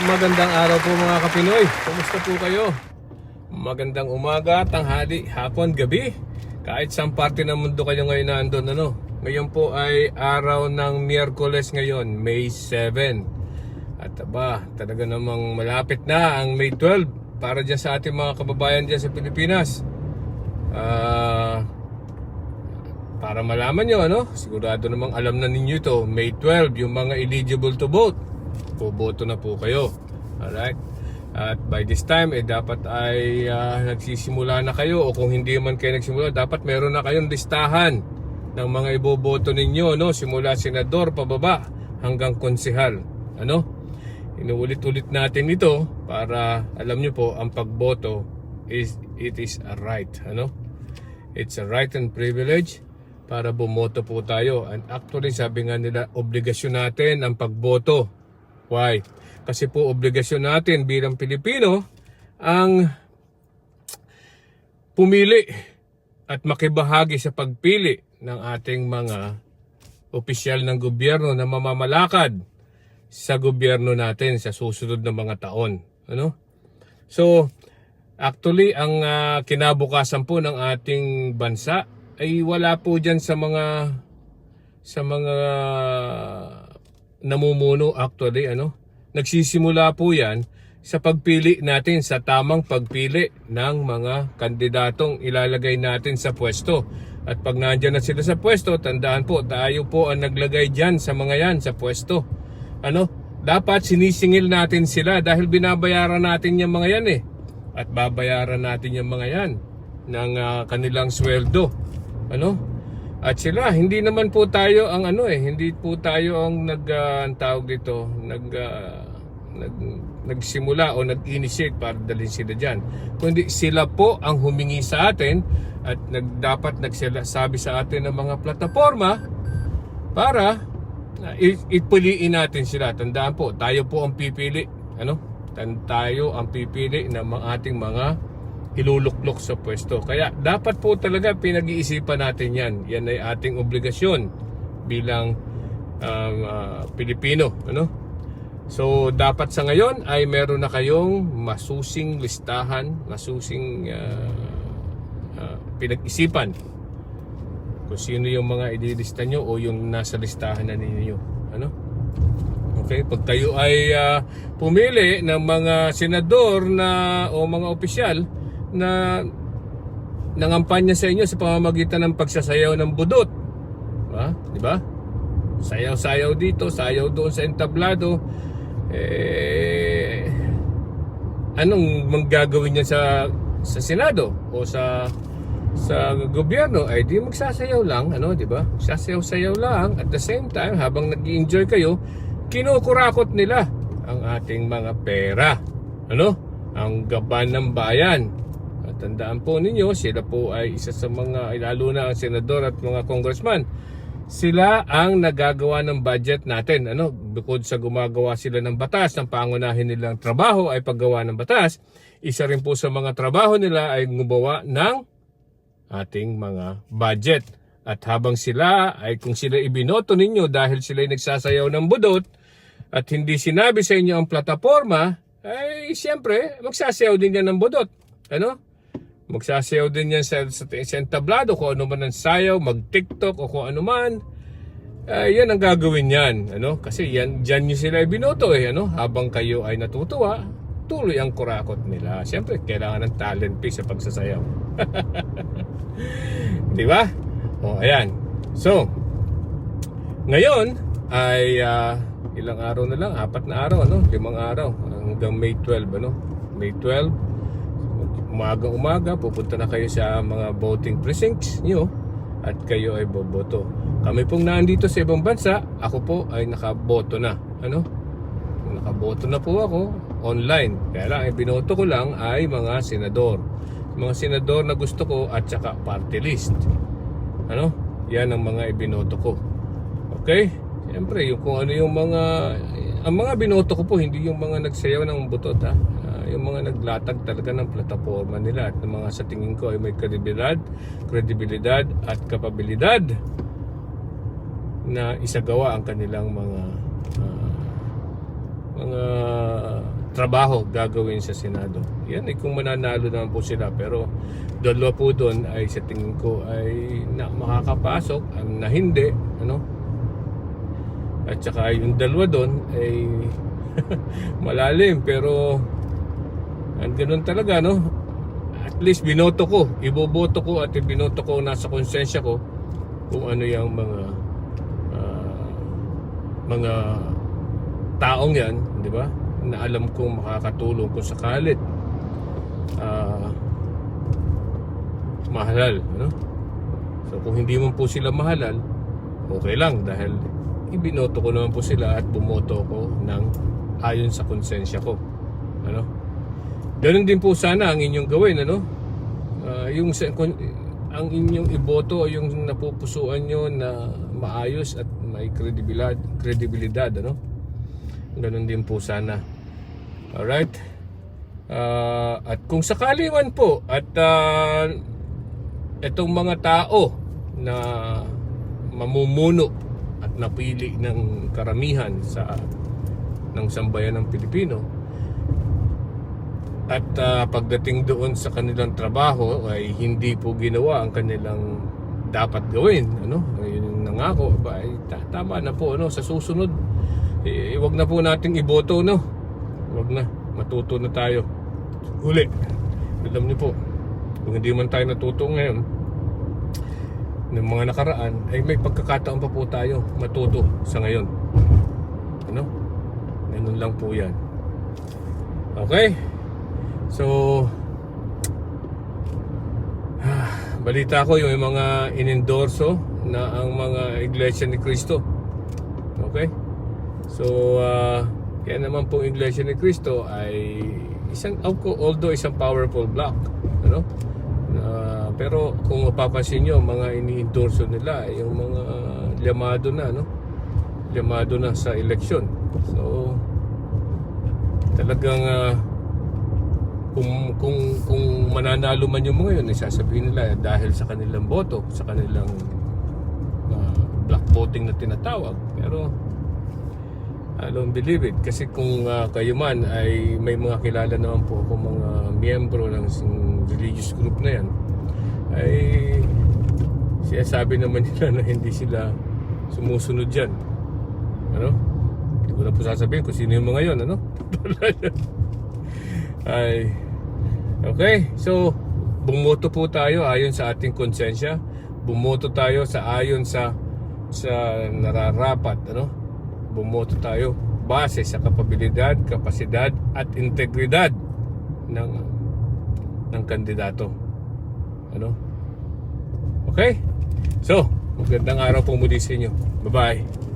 Magandang araw po mga Kapinoy. Kumusta po kayo? Magandang umaga, tanghali, hapon, gabi. Kahit saan parte ng mundo kayo ngayon nandun, ano? Ngayon po ay araw ng Miyerkules ngayon, May 7. At talaga namang malapit na ang May 12 para dyan sa ating mga kababayan dyan sa Pilipinas. Para malaman nyo, ano? Sigurado namang alam na ninyo ito, May 12, yung mga eligible to vote. Boboto na po kayo. Alright? At by this time, dapat ay nagsisimula na kayo. O kung hindi man kayo nagsimula, dapat meron na kayong listahan ng mga iboboto ninyo, no? Simula senador pababa hanggang konsehal. Ano? Inuulit-ulit natin ito para alam nyo po, ang pagboto it is a right. Ano? It's a right and privilege para bumoto po tayo. And actually, sabi nga nila, obligasyon natin ang pagboto. Why? Kasi po obligasyon natin bilang Pilipino ang pumili at makibahagi sa pagpili ng ating mga opisyal ng gobyerno na mamamalakad sa gobyerno natin sa susunod na mga taon. Ano? So, actually, ang kinabukasan po ng ating bansa ay wala po dyan sa mga namumuno actually, ano? Nagsisimula po yan sa pagpili natin, sa tamang pagpili ng mga kandidatong ilalagay natin sa pwesto. At pag nandiyan na sila sa pwesto, tandaan po, tayo po ang naglagay dyan sa mga yan sa pwesto. Ano? Dapat sinisingil natin sila dahil binabayaran natin yung mga yan eh. At babayaran natin yung mga yan ng kanilang sweldo. Ano? At sila, hindi naman po tayo ang hindi po tayo ang nagsimula o nag-initiate para dalhin sila dyan. Kundi sila po ang humingi sa atin at dapat nagsabi sa atin ng mga plataforma para ipiliin natin sila. Tandaan po, tayo po ang pipili. Ano? Tayo ang pipili ng ating mga iluluklok sa pwesto. Kaya dapat po talaga pinag-iisipan natin yan. Yan ay ating obligasyon bilang Pilipino. Ano? So dapat sa ngayon ay meron na kayong masusing listahan, masusing pinag-isipan kung sino yung mga ililista nyo o yung nasa listahan na ninyo. Ano? Okay, pag kayo ay pumili ng mga senador o mga opisyal na nangampanya sa inyo sa pamamagitan ng pagsasayaw ng budot. Di ba? Sayaw-sayaw dito, sayaw doon sa entablado. Anong manggagawin niya sa Senado o sa gobyerno? Ay di magsasayaw lang, ano, di ba? Sasayaw-sayaw lang. At the same time, habang nag-i-enjoy kayo, kinukurakot nila ang ating mga pera. Ano? Ang gaban ng bayan. Tandaan po ninyo, sila po ay isa sa mga, lalo na ang senador at mga congressman, sila ang nagagawa ng budget natin. Ano? Bukod sa gumagawa sila ng batas, ang pangunahin nilang trabaho ay paggawa ng batas, isa rin po sa mga trabaho nila ay gumawa ng ating mga budget. At habang kung sila ibinoto ninyo dahil sila ay nagsasayaw ng budot at hindi sinabi sa inyo ang plataforma, ay siyempre magsasayaw din yan ng budot. Ano? Magsasayaw din yan sa entablado, kung ano man ang sayaw, mag-TikTok o kung ano man. Yan ang gagawin yan. Ano? Kasi dyan nyo sila ibinoto eh. Ano? Habang kayo ay natutuwa, tuloy ang kurakot nila. Siyempre, kailangan ng talent fee sa pagsasayaw. Di ba? O, ayan. So, ngayon ay ilang araw na lang? 4 na araw, ano? 5 araw. Hanggang May 12, ano? May 12. Umaga, pupunta na kayo sa mga voting precincts nyo at kayo ay boboto. Kami pong nandito sa ibang bansa, ako po ay nakaboto na. Ano? Nakaboto na po ako online. Kaya lang, binoto ko lang ay mga senador. Mga senador na gusto ko at saka party list. Ano? Yan ang mga ibinoto ko. Okay? Siyempre, kung ano yung ang mga binoto ko po, hindi yung mga nagsayaw ng butot, ha? Yung mga naglatag talaga ng plataforma nila at ng mga sa tingin ko ay may kredibilidad at kapabilidad na isagawa ang kanilang mga trabaho gagawin sa Senado. Yan ay kung mananalo naman po sila, pero dalawa po doon ay sa tingin ko ay makakapasok, ang na hindi, ano? At saka yung dalawa doon ay malalim, pero ang ganun talaga, no? At least binoto ko, iboboto ko at binoto ko nasa konsensya ko kung ano yung mga taong yan, di ba? Na alam kong makakatulong kung sakalit mahalal, ano? So kung hindi man po sila mahalal, okay lang dahil ibinoto ko naman po sila at bumoto ko ng ayon sa konsensya ko, ano? Ganun din po sana ang inyong gawin, ano? Ang inyong iboto ay yung napupusuan nyo na maayos at may kredibilidad, ano? Ganun din po sana. Alright? At kung sakali man po at itong mga tao na mamumuno at napili ng karamihan ng sambayan ng Pilipino at pagdating doon sa kanilang trabaho ay hindi po ginawa ang kanilang dapat gawin, ano? Yung nangako, ay tama na po, ano? Sa susunod wag na po nating iboto, no? Wag na, matuto na tayo uli. Alam niyo po, kung hindi man tayo natuto ngayon ng mga nakaraan, ay may pagkakataon pa po tayo matuto sa ngayon, ano? Ganun lang po yan. Okay, so balita ko yung mga inendorso na ang mga Iglesia ni Cristo. Okay, so kaya naman po Iglesia ni Cristo ay although isang powerful bloc, ano? Pero kung mapapansin nyo, mga ini-endorso nila ay yung mga llamado na, no? Llamado na sa eleksyon. So talagang kung mananalo man yung mga yun, sasabihin nila dahil sa kanilang boto, sa kanilang black voting na tinatawag. Pero I don't believe it, kasi kung kayo man ay may mga kilala naman po kung mga miyembro ng religious group na yan, ay sinasabi naman nila na hindi sila sumusunod dyan, ano? Hindi ko na po sasabihin kung sino yung mga yun, ano? Ay, okay, so bumoto po tayo ayon sa ating konsensya, bumoto tayo ayon sa nararapat, ano? Bumoto tayo base sa kapabilidad, kapasidad at integridad ng kandidato, ano? Okay, so magandang araw po muli sa inyo. Bye bye.